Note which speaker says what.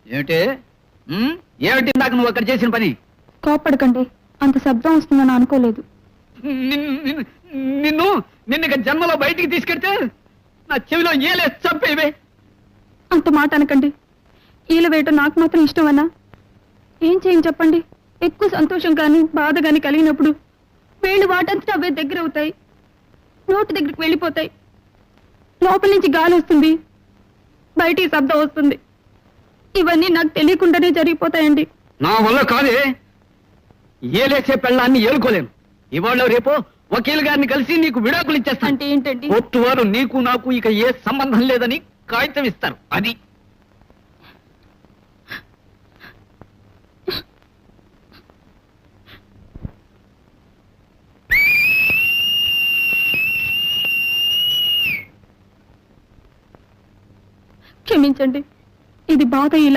Speaker 1: ఏమిటి ఏమిటి నాకు నువ్వు అక్కడ చేసిన పని?
Speaker 2: కోపడకండి, అంత శబ్దం వస్తుందని అనుకోలేదు.
Speaker 1: నిన్ను ఇక జన్మలో బయటికి తీసుకెడితే నా చెవిలో ఏలే చంపేవే.
Speaker 2: అంత మాట అనకండి. ఈల వేయటం నాకు మాత్రం ఇష్టమన్నా? ఏం చేయని చెప్పండి. ఎక్కువ సంతోషం కానీ బాధ కానీ కలిగినప్పుడు వేళ్ళు వాటంతటా అవే దగ్గర అవుతాయి, నోటి దగ్గరికి వెళ్ళిపోతాయి. లోపల నుంచి గాలి వస్తుంది, బయటికి శబ్దం వస్తుంది. ఇవన్నీ నాకు తెలియకుండానే జరిగిపోతాయండి.
Speaker 1: నా వల్ల కాదే. ఏలేసే పెళ్ళాన్ని ఏలుకోలేను. ఇవాళ రేపో వకీల్ గారిని కలిసి నీకు విడాకులు ఇచ్చేస్తాను.
Speaker 2: అంటే ఏంటండి?
Speaker 1: కోర్టు వారు నీకు నాకు ఇక ఏ సంబంధం లేదని కాగితం ఇస్తారు. అది
Speaker 2: క్షమించండి, ఇది బాధ ఇలా